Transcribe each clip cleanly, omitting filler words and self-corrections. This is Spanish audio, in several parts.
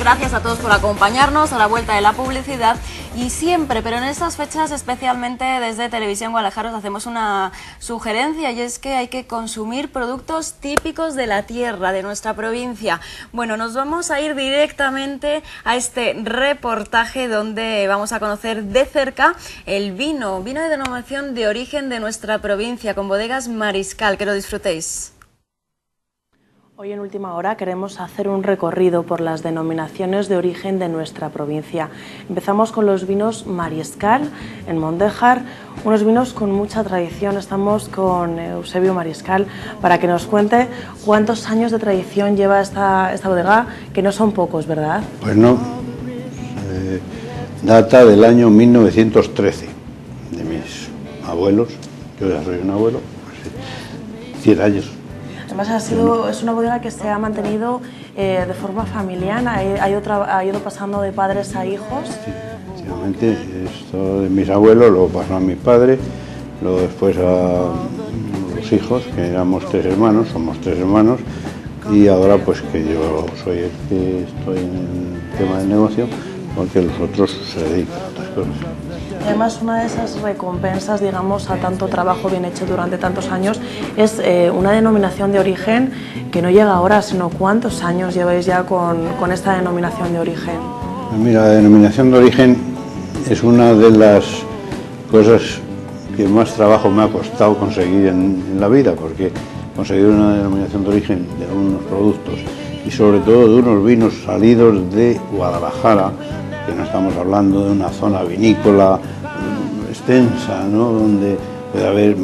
gracias a todos por acompañarnos a la vuelta de la publicidad y siempre, pero en estas fechas especialmente desde Televisión Guadalajara os hacemos una sugerencia y es que hay que consumir productos típicos de la tierra, de nuestra provincia. Bueno, nos vamos a ir directamente a este reportaje donde vamos a conocer de cerca el vino de denominación de origen de nuestra provincia con Bodegas Mariscal. Que lo disfrutéis. Hoy en Última Hora queremos hacer un recorrido por las denominaciones de origen de nuestra provincia. Empezamos con los vinos Mariscal en Mondéjar, unos vinos con mucha tradición. Estamos con Eusebio Mariscal para que nos cuente cuántos años de tradición lleva esta bodega, que no son pocos, ¿verdad? Pues no, data del año 1913, de mis abuelos. Yo ya soy un abuelo, pues, 100 años. Además es una bodega que se ha mantenido de forma familiar, ha ido pasando de padres a hijos. Sí, efectivamente, esto de mis abuelos lo pasó a mi padre, luego después a los hijos, que éramos somos tres hermanos, y ahora pues que yo soy el que estoy en el tema del negocio, porque los otros se dedican a otras cosas. Además, una de esas recompensas, digamos, a tanto trabajo bien hecho durante tantos años, es una denominación de origen que no llega ahora, sino ¿cuántos años lleváis ya con esta denominación de origen? Mira, la denominación de origen es una de las cosas que más trabajo me ha costado conseguir en la vida, porque conseguir una denominación de origen de unos productos y sobre todo de unos vinos salidos de Guadalajara, que no estamos hablando de una zona vinícola extensa, ¿no?, donde puede haber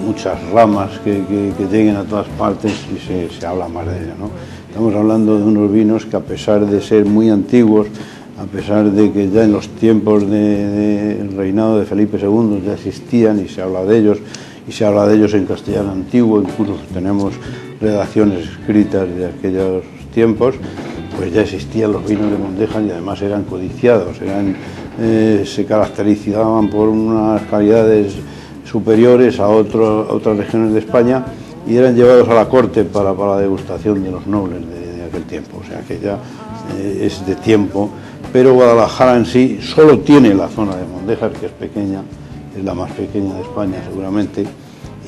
muchas ramas que lleguen a todas partes y se habla más de ello, ¿no? Estamos hablando de unos vinos que, a pesar de ser muy antiguos, a pesar de que ya en los tiempos del reinado de Felipe II ya existían y se habla de ellos, y se habla de ellos en castellano antiguo, incluso tenemos redacciones escritas de aquellos tiempos, pues ya existían los vinos de Mondéjar y además eran codiciados, se caracterizaban por unas calidades superiores a otras regiones de España y eran llevados a la corte para la degustación de los nobles de aquel tiempo, o sea que ya es de tiempo, pero Guadalajara en sí solo tiene la zona de Mondéjar, que es pequeña, es la más pequeña de España seguramente,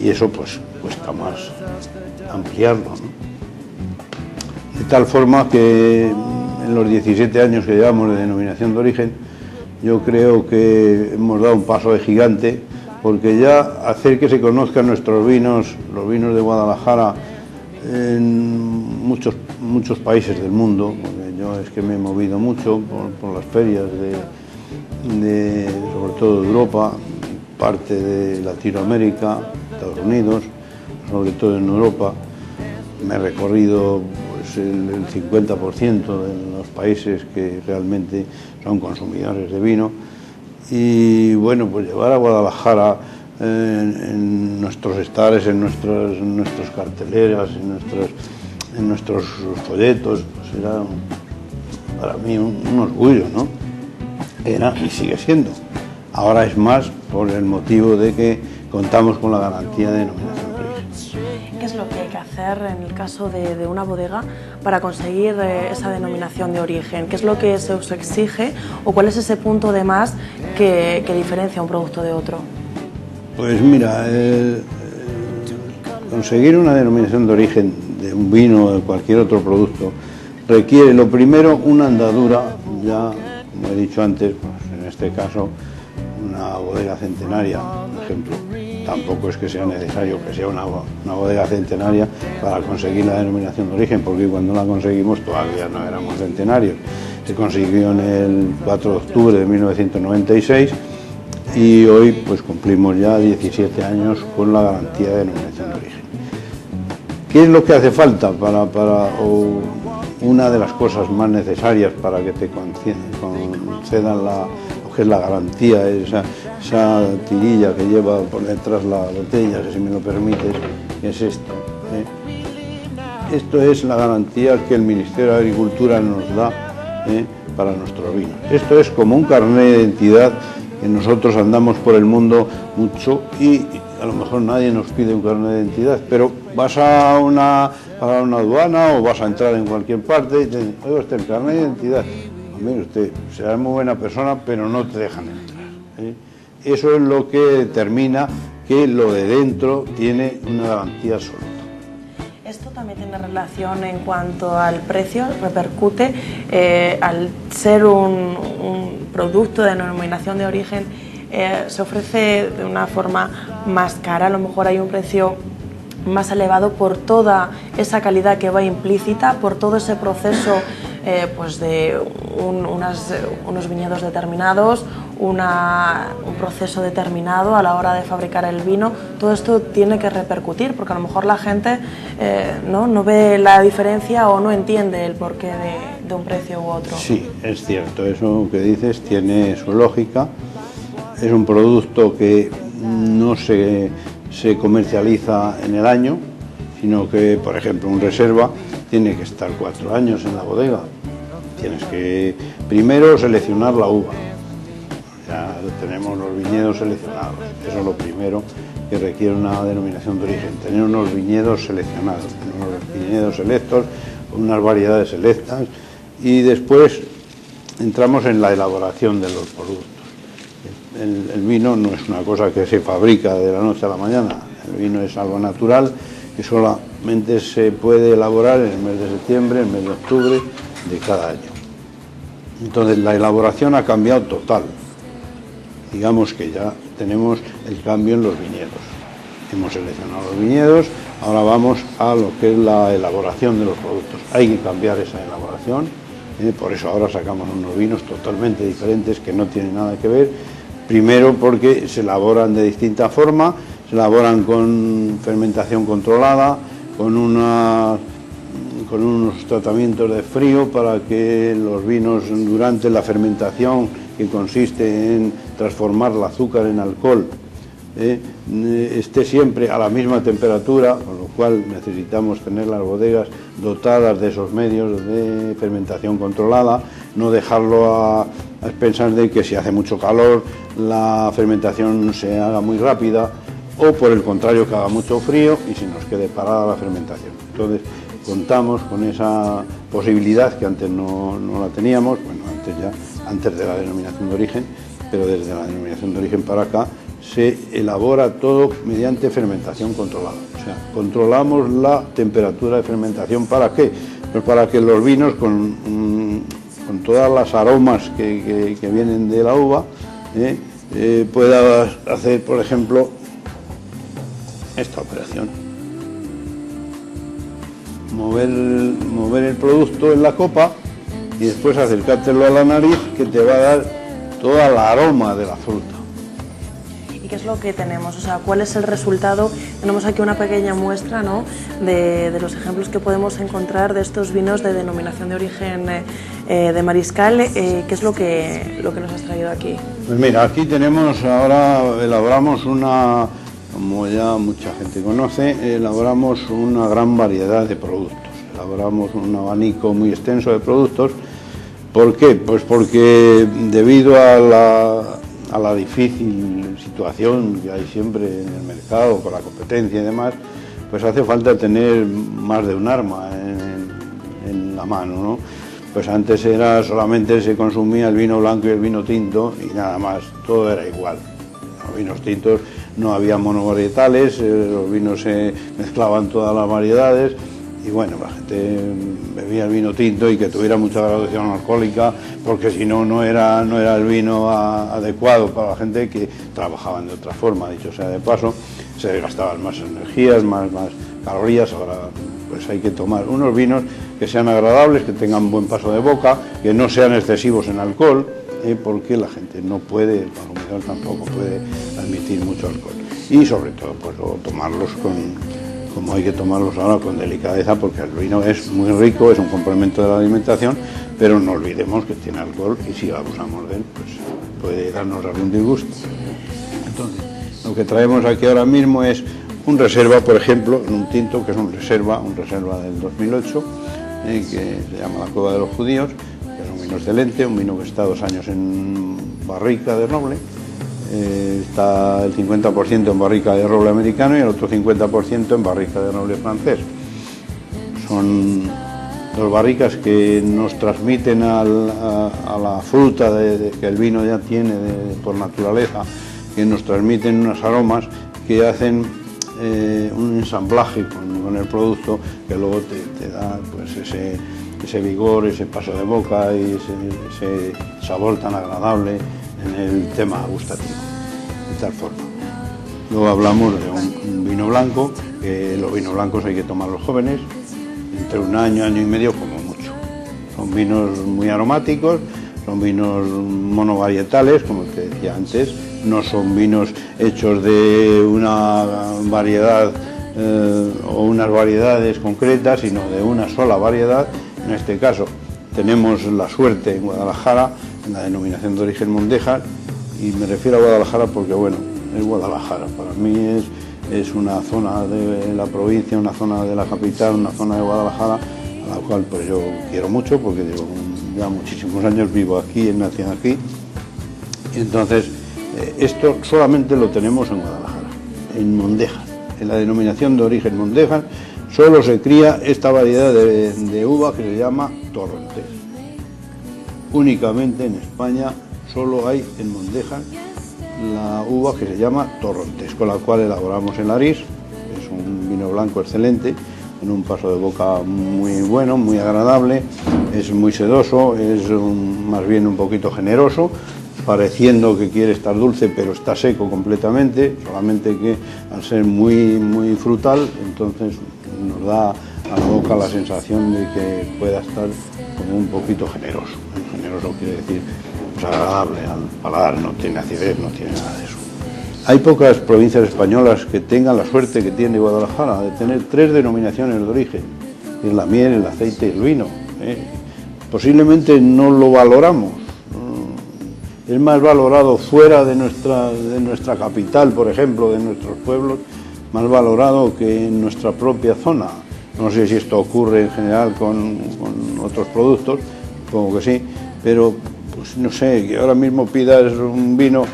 y eso pues cuesta más ampliarlo, ¿no? De tal forma que en los 17 años que llevamos de denominación de origen, yo creo que hemos dado un paso de gigante, porque ya hacer que se conozcan nuestros vinos, los vinos de Guadalajara, en muchos países del mundo, porque yo es que me he movido mucho por las ferias sobre todo de Europa, parte de Latinoamérica, Estados Unidos, sobre todo en Europa. Me he recorrido el 50% de los países que realmente son consumidores de vino, y bueno, pues llevar a Guadalajara en nuestros estares, en nuestras carteleras, en nuestros folletos, pues era para mí un orgullo, ¿no? Era y sigue siendo. Ahora es más por el motivo de que contamos con la garantía de denominación de origen. ¿Qué es lo que hay que hacer en el caso de una bodega para conseguir esa denominación de origen? ¿Qué es lo que se os exige o cuál es ese punto de más que diferencia un producto de otro? Pues mira, conseguir una denominación de origen de un vino o de cualquier otro producto requiere, lo primero, una andadura, ya como he dicho antes, pues en este caso una bodega centenaria, por ejemplo. Tampoco es que sea necesario que sea una bodega centenaria para conseguir la denominación de origen, porque cuando la conseguimos todavía no éramos centenarios. Se consiguió en el 4 de octubre de 1996 y hoy pues cumplimos ya 17 años con la garantía de denominación de origen. ¿Qué es lo que hace falta o una de las cosas más necesarias para que te concedan la garantía, esa tirilla que lleva por detrás la botella, si me lo permites, es esto? Esto es la garantía que el Ministerio de Agricultura nos da para nuestros vinos. Esto es como un carnet de identidad que nosotros andamos por el mundo mucho y a lo mejor nadie nos pide un carnet de identidad, pero vas a una aduana o vas a entrar en cualquier parte y te dicen, oiga usted, el carnet de identidad, mire usted, será muy buena persona, pero no te dejan entrar, ¿eh? Eso es lo que determina que lo de dentro tiene una garantía absoluta. Esto también tiene relación en cuanto al precio, repercute al ser un producto de denominación de origen, se ofrece de una forma más cara, a lo mejor hay un precio más elevado por toda esa calidad que va implícita, por todo ese proceso pues de unos viñedos determinados, un proceso determinado a la hora de fabricar el vino. Todo esto tiene que repercutir, porque a lo mejor la gente no ve la diferencia o no entiende el porqué de un precio u otro. Sí, es cierto, eso que dices tiene su lógica. Es un producto que no se comercializa en el año, sino que, por ejemplo, un reserva tiene que estar 4 años en la bodega. Tienes que primero seleccionar la uva. Ya tenemos los viñedos seleccionados. Eso es lo primero que requiere una denominación de origen, tener unos viñedos seleccionados, unos viñedos selectos, unas variedades selectas, y después entramos en la elaboración de los productos. El vino no es una cosa que se fabrica de la noche a la mañana, el vino es algo natural que solamente se puede elaborar en el mes de septiembre, en el mes de octubre de cada año. Entonces la elaboración ha cambiado total. Digamos que ya tenemos el cambio en los viñedos. Hemos seleccionado los viñedos, ahora vamos a lo que es la elaboración de los productos. Hay que cambiar esa elaboración, por eso ahora sacamos unos vinos totalmente diferentes que no tienen nada que ver. Primero porque se elaboran de distinta forma, se elaboran con fermentación controlada, con unos tratamientos de frío para que los vinos durante la fermentación, que consiste en transformar el azúcar en alcohol, esté siempre a la misma temperatura, con lo cual necesitamos tener las bodegas dotadas de esos medios de fermentación controlada, no dejarlo a expensas de que si hace mucho calor la fermentación se haga muy rápida, o por el contrario que haga mucho frío y se nos quede parada la fermentación. Entonces contamos con esa posibilidad que antes no la teníamos, bueno, antes de la denominación de origen, pero desde la denominación de origen para acá se elabora todo mediante fermentación controlada. O sea, controlamos la temperatura de fermentación. ¿Para qué? Pues para que los vinos con todas las aromas que vienen de la uva pueda hacer, por ejemplo, esta operación. Mover el producto en la copa y después acercártelo a la nariz, que te va a dar toda la aroma de la fruta. ¿Y qué es lo que tenemos? O sea, ¿cuál es el resultado? Tenemos aquí una pequeña muestra, ¿no?, de los ejemplos que podemos encontrar de estos vinos de denominación de origen de Mariscal. ¿Qué es lo que nos has traído aquí? Pues mira, aquí tenemos, ahora elaboramos como ya mucha gente conoce, elaboramos una gran variedad de productos. Elaboramos un abanico muy extenso de productos. ¿Por qué? Pues porque debido a la difícil situación que hay siempre en el mercado, con la competencia y demás, pues hace falta tener más de un arma en la mano, ¿no? Pues antes solamente se consumía el vino blanco y el vino tinto y nada más, todo era igual. Los vinos tintos no había monovarietales, los vinos se mezclaban todas las variedades y bueno, la gente bebía el vino tinto y que tuviera mucha graduación alcohólica, porque si no, no era el vino adecuado para la gente que trabajaban de otra forma. Dicho sea de paso, se desgastaban más energías, más calorías. Ahora pues hay que tomar unos vinos que sean agradables, que tengan buen paso de boca, que no sean excesivos en alcohol, porque la gente no puede, el consumidor tampoco puede admitir mucho alcohol. Y sobre todo, pues tomarlos como hay que tomarlos ahora, con delicadeza, porque el vino es muy rico, es un complemento de la alimentación, pero no olvidemos que tiene alcohol y si abusamos de él, pues puede darnos algún disgusto. Entonces, lo que traemos aquí ahora mismo es un reserva, por ejemplo, en un tinto, que es un reserva del 2008, que se llama La Cueva de los Judíos, que es un vino excelente, un vino que está 2 años en barrica de roble, está el 50% en barrica de roble americano y el otro 50% en barrica de roble francés. Son dos barricas que nos transmiten a la fruta que el vino ya tiene por naturaleza, que nos transmiten unos aromas que hacen un ensamblaje con el producto que luego te da pues ese vigor, ese paso de boca y ese sabor tan agradable en el tema gustativo, de tal forma. Luego hablamos de un vino blanco, que los vinos blancos hay que tomar los jóvenes, entre un año, año y medio como mucho. Son vinos muy aromáticos, son vinos monovarietales, como te decía antes, no son vinos hechos de una variedad o unas variedades concretas, sino de una sola variedad. En este caso tenemos la suerte en Guadalajara, en la denominación de origen Mondéjar, y me refiero a Guadalajara porque, bueno, es Guadalajara. Para mí es una zona de la provincia, una zona de la capital, una zona de Guadalajara, a la cual pues yo quiero mucho porque llevo ya muchísimos años, vivo aquí, nací aquí. Y entonces esto solamente lo tenemos en Guadalajara, en Mondéjar, en la denominación de origen Mondéjar. Solo se cría esta variedad de uva que se llama Torrontés. Únicamente en España solo hay en Mondéjar la uva que se llama Torrontés, con la cual elaboramos el Arís. Es un vino blanco excelente, con un paso de boca muy bueno, muy agradable, es muy sedoso, es más bien un poquito generoso, pareciendo que quiere estar dulce, pero está seco completamente, solamente que al ser muy frutal, entonces nos da a la boca la sensación de que pueda estar como un poquito generoso. Generoso quiere decir pues agradable al paladar, no tiene acidez, no tiene nada de eso. Hay pocas provincias españolas que tengan la suerte que tiene Guadalajara de tener 3 denominaciones de origen, que es la miel, el aceite y el vino. Posiblemente no lo valoramos. Es más valorado fuera de nuestra capital, por ejemplo, de nuestros pueblos, más valorado que en nuestra propia zona. No sé si esto ocurre en general con otros productos, supongo que sí, pero pues no sé, que ahora mismo pidas un vino,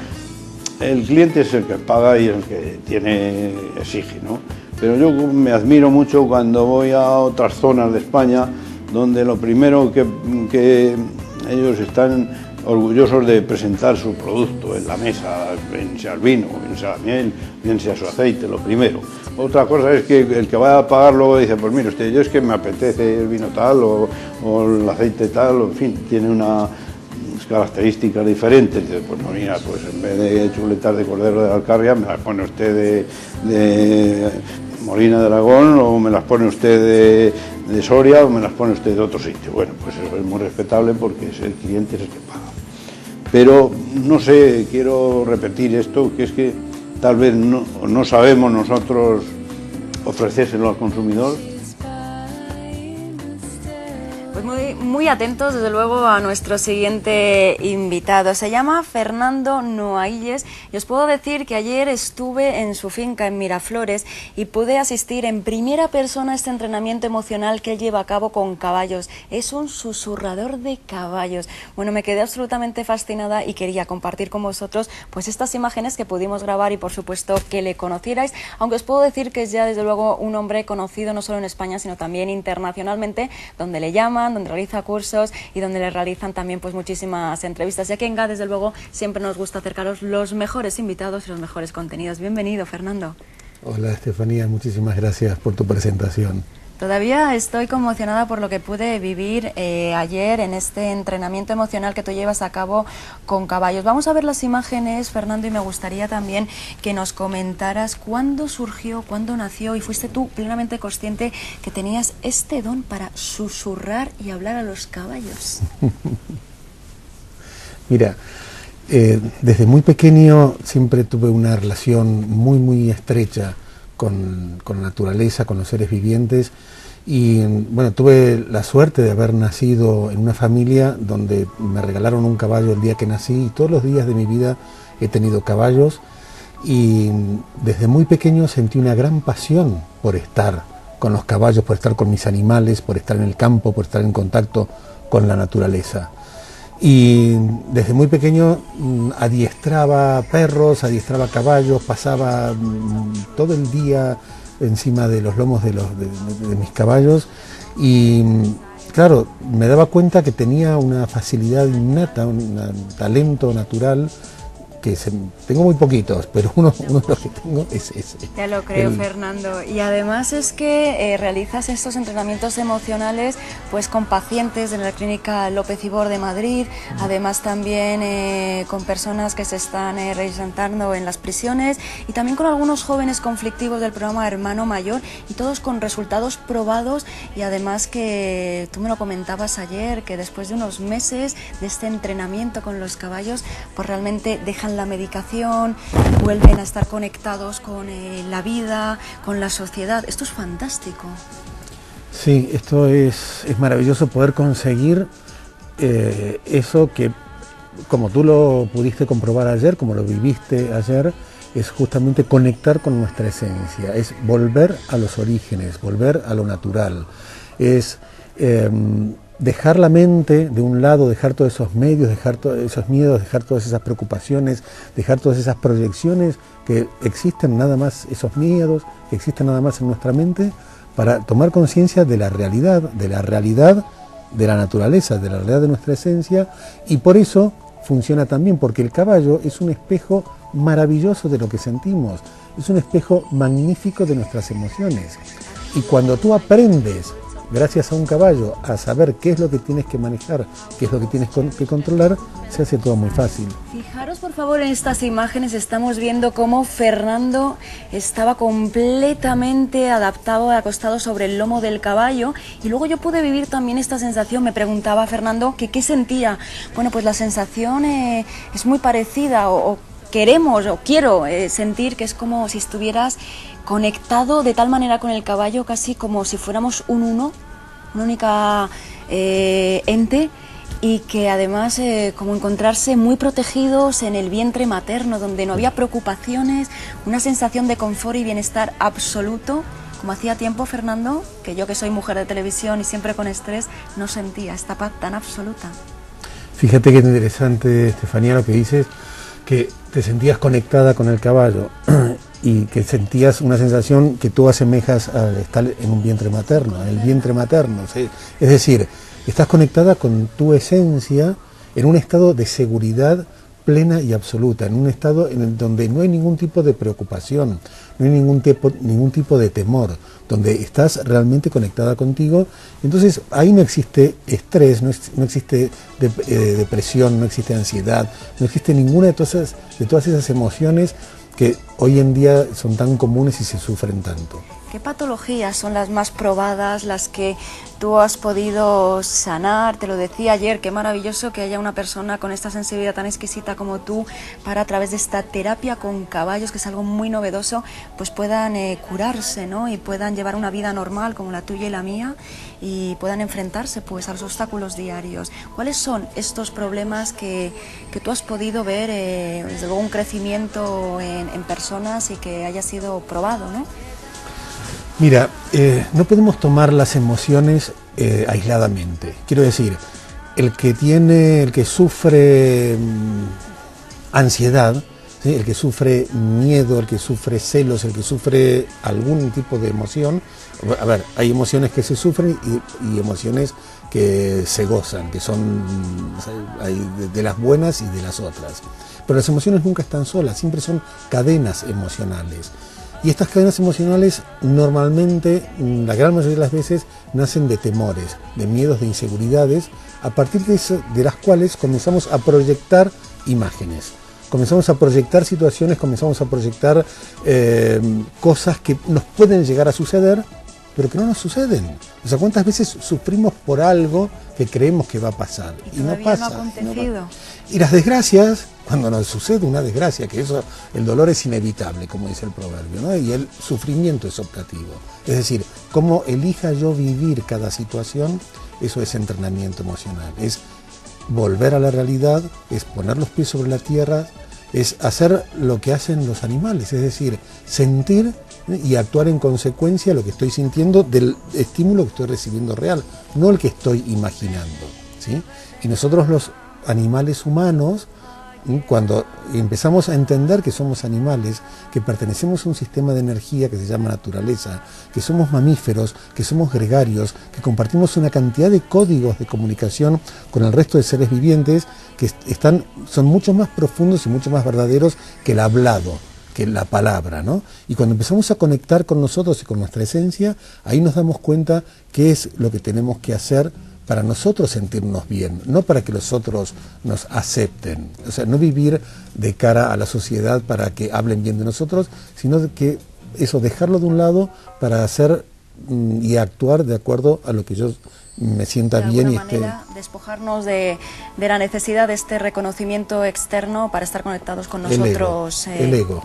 el cliente es el que paga y el que exige, ¿no? Pero yo me admiro mucho cuando voy a otras zonas de España, donde lo primero que ellos están orgullosos de presentar su producto en la mesa, bien sea el vino, bien sea la miel, bien sea su aceite, lo primero. Otra cosa es que el que va a pagar luego dice, pues mire usted, yo es que me apetece el vino tal o el aceite tal, o en fin, tiene unas características diferentes. Dice, pues mira, pues en vez de chuletas de cordero de Alcarria, me las pone usted de Molina de Aragón, o me las pone usted de Soria, o me las pone usted de otro sitio. Bueno, pues eso es muy respetable porque es el cliente, es el que paga. Pero no sé, quiero repetir esto, que es que tal vez no sabemos nosotros ofrecérselo al consumidor. Pues muy atentos, desde luego, a nuestro siguiente invitado. Se llama Fernando Noailles y os puedo decir que ayer estuve en su finca en Miraflores y pude asistir en primera persona a este entrenamiento emocional que él lleva a cabo con caballos. Es un susurrador de caballos. Bueno, me quedé absolutamente fascinada y quería compartir con vosotros pues estas imágenes que pudimos grabar y por supuesto que le conocierais, aunque os puedo decir que es ya desde luego un hombre conocido no solo en España sino también internacionalmente, donde le llaman, donde realiza cursos y donde le realizan también pues muchísimas entrevistas. Ya que en GA, desde luego, siempre nos gusta acercaros los mejores invitados y los mejores contenidos. Bienvenido, Fernando. Hola, Estefanía, muchísimas gracias por tu presentación. Todavía estoy conmocionada por lo que pude vivir ayer en este entrenamiento emocional que tú llevas a cabo con caballos. Vamos a ver las imágenes, Fernando, y me gustaría también que nos comentaras cuándo surgió, cuándo nació y fuiste tú plenamente consciente que tenías este don para susurrar y hablar a los caballos. Mira, desde muy pequeño siempre tuve una relación muy estrecha con la naturaleza, con los seres vivientes, y bueno, tuve la suerte de haber nacido en una familia donde me regalaron un caballo el día que nací, y todos los días de mi vida he tenido caballos, y desde muy pequeño sentí una gran pasión por estar con los caballos, por estar con mis animales, por estar en el campo, por estar en contacto con la naturaleza. Y desde muy pequeño adiestraba perros, adiestraba caballos, pasaba todo el día encima de los lomos de mis caballos y claro, me daba cuenta que tenía una facilidad innata, un talento natural que tengo muy poquitos, pero uno de los que tengo es ese. Ya lo creo, Fernando. Y además es que realizas estos entrenamientos emocionales pues con pacientes en la Clínica López Ibor de Madrid, además también con personas que se están reinsertando en las prisiones y también con algunos jóvenes conflictivos del programa Hermano Mayor y todos con resultados probados y además que tú me lo comentabas ayer, que después de unos meses de este entrenamiento con los caballos, pues realmente dejan la medicación, vuelven a estar conectados con la vida, con la sociedad. Esto es fantástico. Sí, esto es maravilloso poder conseguir eso que, como tú lo pudiste comprobar ayer, como lo viviste ayer, es justamente conectar con nuestra esencia, es volver a los orígenes, volver a lo natural, es dejar la mente de un lado, dejar todos esos medios, dejar todos esos miedos, dejar todas esas preocupaciones, dejar todas esas proyecciones que existen nada más, esos miedos que existen nada más en nuestra mente, para tomar conciencia de la realidad de la naturaleza, de la realidad de nuestra esencia, y por eso funciona también, porque el caballo es un espejo maravilloso de lo que sentimos, es un espejo magnífico de nuestras emociones, y cuando tú aprendes gracias a un caballo a saber qué es lo que tienes que manejar, qué es lo que tienes que controlar, se hace todo muy fácil. Fijaros por favor en estas imágenes, estamos viendo cómo Fernando estaba completamente adaptado, acostado sobre el lomo del caballo, y luego yo pude vivir también esta sensación. Me preguntaba Fernando que qué sentía. Bueno, pues la sensación es muy parecida, o queremos o quiero sentir que es como si estuvieras conectado de tal manera con el caballo, casi como si fuéramos una única ente, y que además como encontrarse muy protegidos en el vientre materno, donde no había preocupaciones, una sensación de confort y bienestar absoluto, como hacía tiempo, Fernando, que yo, que soy mujer de televisión y siempre con estrés, no sentía esta paz tan absoluta. Fíjate qué interesante, Estefanía, lo que dices, que te sentías conectada con el caballo y que sentías una sensación que tú asemejas al estar en un vientre materno, en el vientre materno. ¿Sí? Es decir, estás conectada con tu esencia en un estado de seguridad plena y absoluta, en un estado en el donde no hay ningún tipo de preocupación, no hay ningún tipo de temor, donde estás realmente conectada contigo. Entonces ahí no existe estrés, no existe depresión, no existe ansiedad, no existe ninguna de todas esas emociones que hoy en día son tan comunes y se sufren tanto. ¿Qué patologías son las más probadas, las que tú has podido sanar? Te lo decía ayer, qué maravilloso que haya una persona con esta sensibilidad tan exquisita como tú, para a través de esta terapia con caballos, que es algo muy novedoso, pues puedan curarse, ¿no? Y puedan llevar una vida normal como la tuya y la mía, y puedan enfrentarse pues a los obstáculos diarios. ¿Cuáles son estos problemas que tú has podido ver, desde luego un crecimiento en personas y que haya sido probado, ¿no? Mira, no podemos tomar las emociones aisladamente. Quiero decir, el que sufre ansiedad, ¿sí? El que sufre miedo, el que sufre celos, el que sufre algún tipo de emoción, a ver, hay emociones que se sufren y emociones que se gozan, que son hay de las buenas y de las otras. Pero las emociones nunca están solas, siempre son cadenas emocionales. Y estas cadenas emocionales normalmente, la gran mayoría de las veces, nacen de temores, de miedos, de inseguridades, a partir de las cuales comenzamos a proyectar imágenes, comenzamos a proyectar situaciones, comenzamos a proyectar cosas que nos pueden llegar a suceder, pero que no nos suceden. O sea, ¿cuántas veces sufrimos por algo que creemos que va a pasar? Y no pasa. No ha acontecido. Y las desgracias, cuando nos sucede una desgracia, que eso, el dolor es inevitable, como dice el proverbio, ¿no? Y el sufrimiento es optativo. Es decir, cómo elija yo vivir cada situación, eso es entrenamiento emocional. Es volver a la realidad, es poner los pies sobre la tierra, es hacer lo que hacen los animales, es decir, sentir y actuar en consecuencia de lo que estoy sintiendo, del estímulo que estoy recibiendo real, no el que estoy imaginando, ¿sí? Y nosotros los animales humanos, cuando empezamos a entender que somos animales, que pertenecemos a un sistema de energía que se llama naturaleza, que somos mamíferos, que somos gregarios, que compartimos una cantidad de códigos de comunicación con el resto de seres vivientes que son mucho más profundos y mucho más verdaderos que el hablado, que la palabra, ¿no? Y cuando empezamos a conectar con nosotros y con nuestra esencia, ahí nos damos cuenta qué es lo que tenemos que hacer para nosotros sentirnos bien, no para que los otros nos acepten. O sea, no vivir de cara a la sociedad para que hablen bien de nosotros, sino que eso, dejarlo de un lado para hacer y actuar de acuerdo a lo que yo me sienta bien y esté... despojarnos de la necesidad de este reconocimiento externo para estar conectados con nosotros mismos. El ego.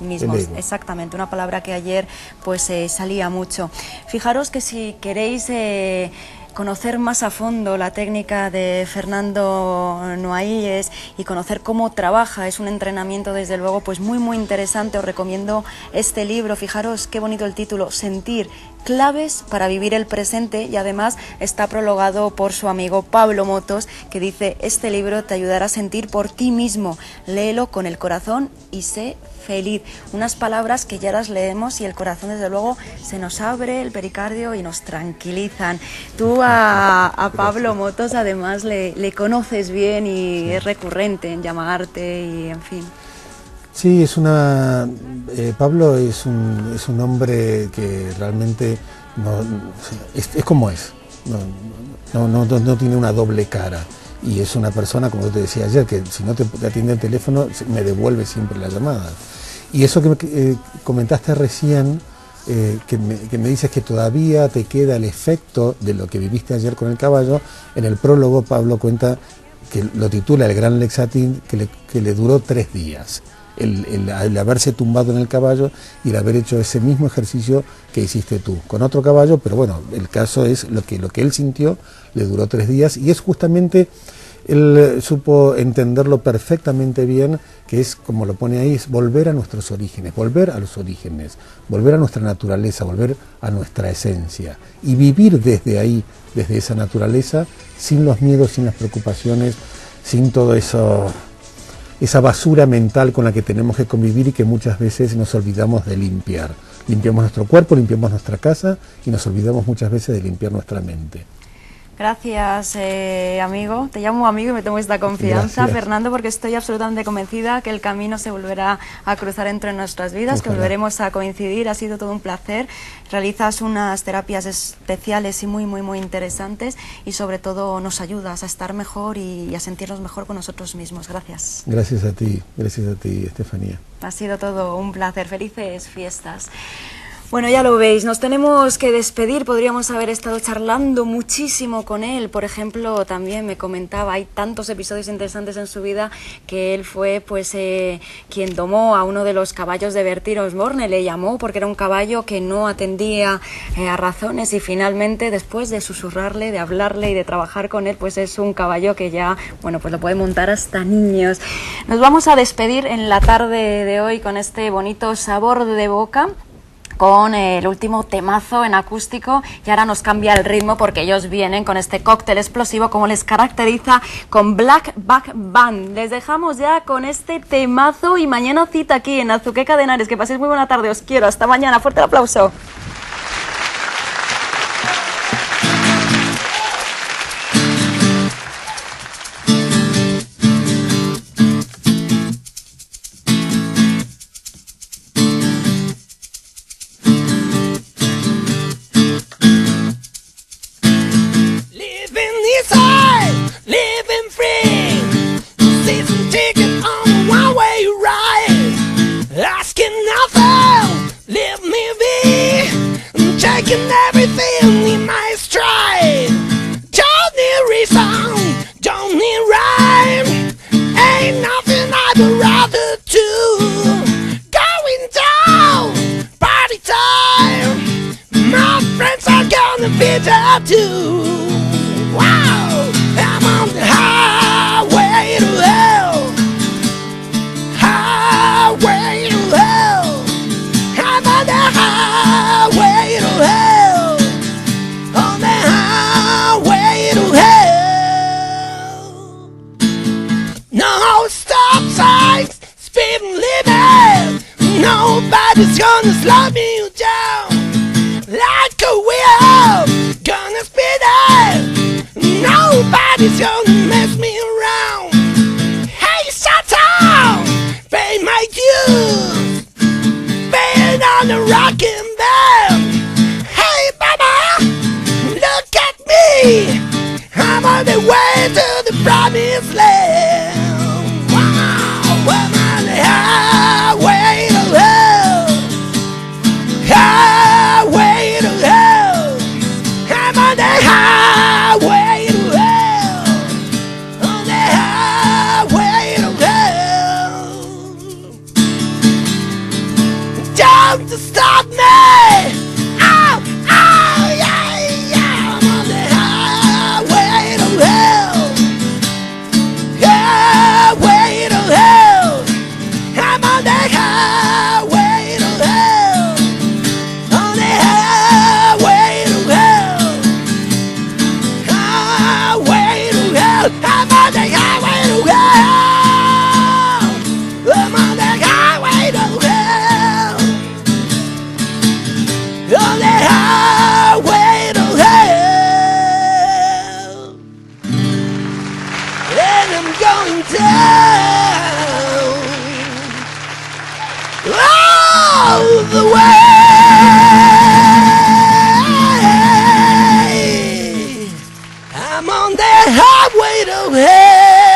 Exactamente, una palabra que ayer pues salía mucho. Fijaros que si queréis conocer más a fondo la técnica de Fernando Noailles y conocer cómo trabaja, es un entrenamiento desde luego pues muy interesante. Os recomiendo este libro. Fijaros qué bonito el título, Sentir, claves para vivir el presente, y además está prologado por su amigo Pablo Motos, que dice: este libro te ayudará a sentir por ti mismo, léelo con el corazón y sé feliz. Unas palabras que ya las leemos y el corazón desde luego se nos abre, el pericardio, y nos tranquilizan. Tú a Pablo Motos además le conoces bien y es recurrente en llamarte y en fin. Sí, Pablo es un hombre que realmente es como es, no tiene una doble cara, y es una persona, como te decía ayer, que si no te atiende el teléfono me devuelve siempre la llamada. Y eso que comentaste recién, que me dices que todavía te queda el efecto de lo que viviste ayer con el caballo, en el prólogo Pablo cuenta, que lo titula El Gran Lexatín, que le duró 3 días. El haberse tumbado en el caballo y el haber hecho ese mismo ejercicio que hiciste tú, con otro caballo, pero bueno, el caso es lo que él sintió, le duró 3 días, y es justamente, él supo entenderlo perfectamente bien, que es, como lo pone ahí, es volver a nuestros orígenes, volver a los orígenes, volver a nuestra naturaleza, volver a nuestra esencia, y vivir desde ahí, desde esa naturaleza, sin los miedos, sin las preocupaciones, sin todo eso... esa basura mental con la que tenemos que convivir y que muchas veces nos olvidamos de limpiar. Limpiamos nuestro cuerpo, limpiamos nuestra casa y nos olvidamos muchas veces de limpiar nuestra mente. Gracias, amigo. Te llamo amigo y me tengo esta confianza, Gracias. Fernando, porque estoy absolutamente convencida que el camino se volverá a cruzar entre nuestras vidas, que volveremos a coincidir. Ha sido todo un placer. Realizas unas terapias especiales y muy interesantes, y sobre todo nos ayudas a estar mejor y a sentirnos mejor con nosotros mismos. Gracias. Gracias a ti, Estefanía. Ha sido todo un placer. Felices fiestas. Bueno, ya lo veis, nos tenemos que despedir. Podríamos haber estado charlando muchísimo con él. Por ejemplo, también me comentaba, hay tantos episodios interesantes en su vida, que él fue pues quien domó a uno de los caballos de Bertino Osborne. Le llamó porque era un caballo que no atendía a razones, y finalmente, después de susurrarle, de hablarle y de trabajar con él, pues es un caballo que ya, bueno, pues lo puede montar hasta niños. Nos vamos a despedir en la tarde de hoy con este bonito sabor de boca, con el último temazo en acústico, y ahora nos cambia el ritmo porque ellos vienen con este cóctel explosivo como les caracteriza, con Black Back Band. Les dejamos ya con este temazo y mañana cita aquí en Azuqueca de Henares. Que paséis muy buena tarde, os quiero, hasta mañana, fuerte el aplauso. Nobody's gonna slow me down like a wheel, gonna speed up. Nobody's gonna mess me around. Hey, shut up, pay my dues, paying on the rocking bell. Hey, mama, look at me, I'm on the way to the promised land. Wow, I'm on the highway to hell, highway to hell. I'm on the highway to hell, on the highway to hell. Don't stop me! Oh, oh, yeah, yeah. I'm on the highway to hell, highway to hell. I'm on the highway to hell, on the highway to hell, highway to hell. I'm on the highway to hell, I'm on the highway to hell, on the highway to hell. And I'm going down all the way. I'm on the highway to hell.